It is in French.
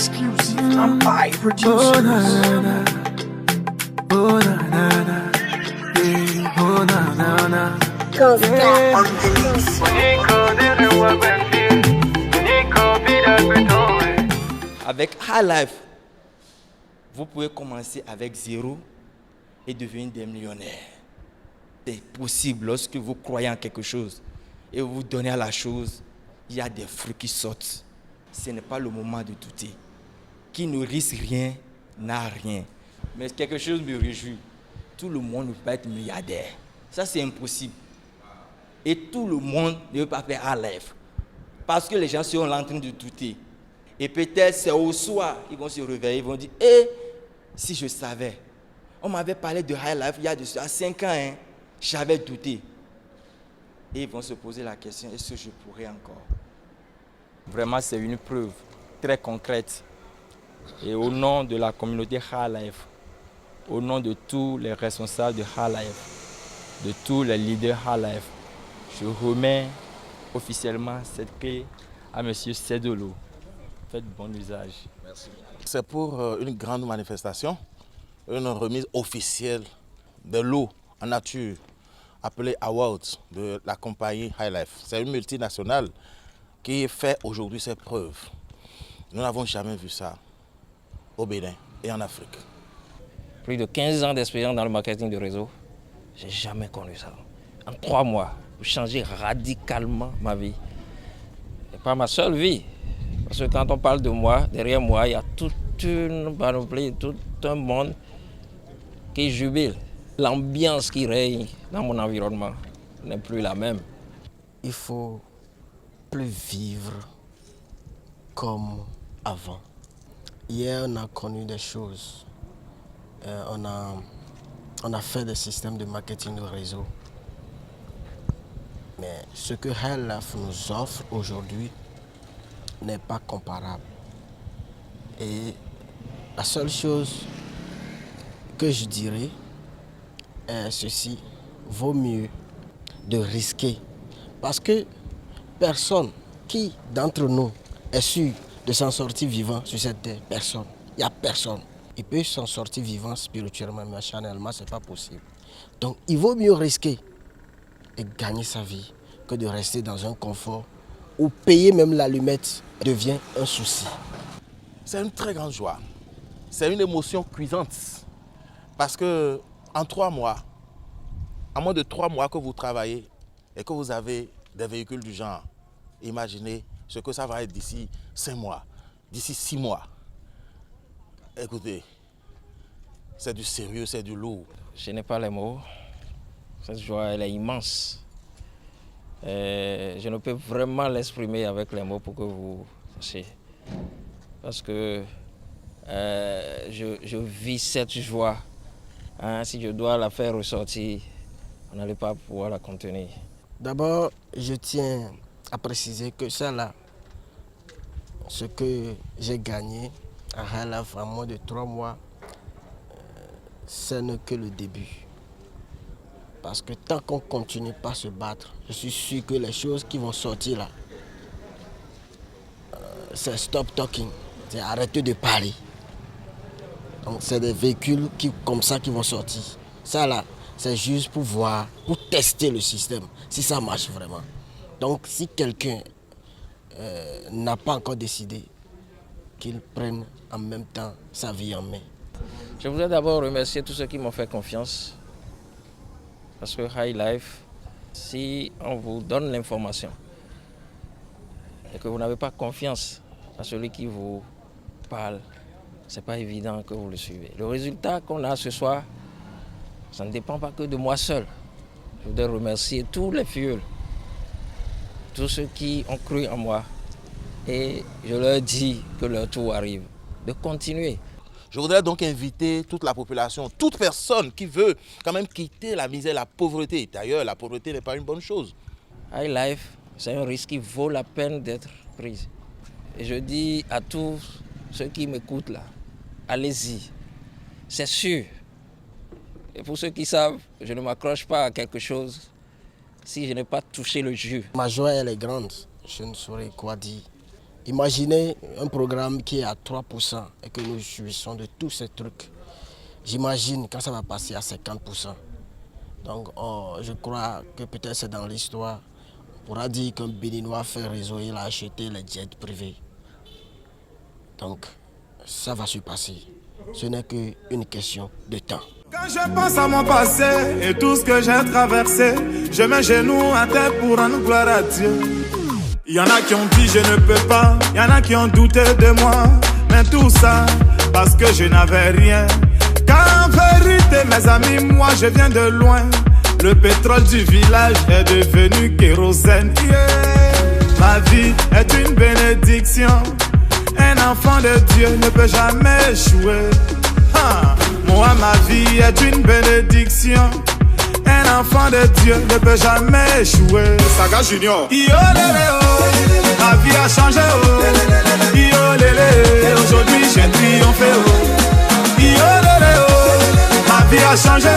Exclusive Empire Producers. Oh na na na, oh na na na, yeah. Oh na na na. Yeah. On the mix. Avec High Life, vous pouvez commencer avec zéro et devenir des millionnaires. C'est possible lorsque vous croyez en quelque chose et vous donnez à la chose, il y a des fruits qui sortent. Ce n'est pas le moment de douter. Qui ne risque rien n'a rien. Mais quelque chose me réjouit. Tout le monde ne peut pas être milliardaire. Ça, c'est impossible. Et tout le monde ne peut pas faire High Life. Parce que les gens seront là en train de douter. Et peut-être c'est au soir, ils vont se réveiller, ils vont dire, si je savais, on m'avait parlé de High Life il y a 5 ans, hein, j'avais douté. Et ils vont se poser la question, est-ce que je pourrais encore? Vraiment, c'est une preuve très concrète. Et au nom de la communauté High Life, au nom de tous les responsables de High Life, de tous les leaders High Life, je remets officiellement cette clé à M. Sedolo. Faites bon usage. Merci. C'est pour une grande manifestation, une remise officielle de l'eau en nature appelée Awards de la compagnie High Life. C'est une multinationale qui fait aujourd'hui ses preuves. Nous n'avons jamais vu ça au Bénin et en Afrique. Plus de 15 ans d'expérience dans le marketing de réseau, je n'ai jamais connu ça. En 3 mois, vous changez radicalement ma vie. Et pas ma seule vie. Parce que quand on parle de moi, derrière moi, il y a toute une panoplie, tout un monde qui jubile. L'ambiance qui règne dans mon environnement n'est plus la même. Il faut plus vivre comme avant. Hier, on a connu des choses. On a fait des systèmes de marketing de réseau. Mais ce que High Life nous offre aujourd'hui n'est pas comparable. Et la seule chose que je dirais est ceci, vaut mieux de risquer. Parce que personne qui d'entre nous est sûr de s'en sortir vivant sur cette terre, personne. Il n'y a personne. Il peut s'en sortir vivant spirituellement, mais charnellement, ce n'est pas possible. Donc il vaut mieux risquer et gagner sa vie que de rester dans un confort où payer même l'allumette devient un souci. C'est une très grande joie. C'est une émotion cuisante. Parce que en 3 mois, à moins de 3 mois que vous travaillez et que vous avez des véhicules du genre, imaginez ce que ça va être d'ici 5 mois, d'ici 6 mois. Écoutez, c'est du sérieux, c'est du lourd. Je n'ai pas les mots. Cette joie, elle est immense. Je ne peux vraiment l'exprimer avec les mots pour que vous sachiez. Parce que je vis cette joie. Hein, si je dois la faire ressortir, on n'allait pas pouvoir la contenir. D'abord, je tiens à préciser que ça là, ce que j'ai gagné à High Life en moins de 3 mois, ce n'est que le début. Parce que tant qu'on ne continue pas à se battre, je suis sûr que les choses qui vont sortir là, c'est stop talking, c'est arrêter de parler. Donc c'est des véhicules comme ça qui vont sortir. Ça là, c'est juste pour voir, pour tester le système, si ça marche vraiment. Donc si quelqu'un n'a pas encore décidé, qu'il prenne en même temps sa vie en main. Je voudrais d'abord remercier tous ceux qui m'ont fait confiance. Parce que High Life, si on vous donne l'information et que vous n'avez pas confiance à celui qui vous parle, ce n'est pas évident que vous le suivez. Le résultat qu'on a ce soir, ça ne dépend pas que de moi seul. Je voudrais remercier tous les fioles, tous ceux qui ont cru en moi. Et je leur dis que leur tour arrive, de continuer. Je voudrais donc inviter toute la population, toute personne qui veut quand même quitter la misère, la pauvreté. D'ailleurs, la pauvreté n'est pas une bonne chose. High Life, c'est un risque qui vaut la peine d'être pris. Et je dis à tous ceux qui m'écoutent là, allez-y, c'est sûr. Et pour ceux qui savent, je ne m'accroche pas à quelque chose si je n'ai pas touché le jus. Ma joie, elle est grande, je ne saurais quoi dire. Imaginez un programme qui est à 3% et que nous jouissons de tous ces trucs. J'imagine quand ça va passer à 50%. Donc je crois que peut-être c'est dans l'histoire. On pourra dire qu'un Béninois fait réseau, il a acheté les jets privés. Donc ça va se passer. Ce n'est qu'une question de temps. Quand je pense à mon passé et tout ce que j'ai traversé, je mets genoux à terre pour rendre gloire à Dieu. Il y en a qui ont dit je ne peux pas, il y en a qui ont douté de moi, mais tout ça parce que je n'avais rien. Car en vérité mes amis, moi je viens de loin. Le pétrole du village est devenu kérosène. Yeah. Ma vie est une bénédiction. Un enfant de Dieu ne peut jamais échouer. Moi, ma vie est une bénédiction. Un enfant de Dieu ne peut jamais échouer. Saga Junior. Yo lélé, oh. Ma vie a changé. Oh. Yo lélé, aujourd'hui j'ai triomphé. Oh. Yo lélé, oh. Ma vie a changé.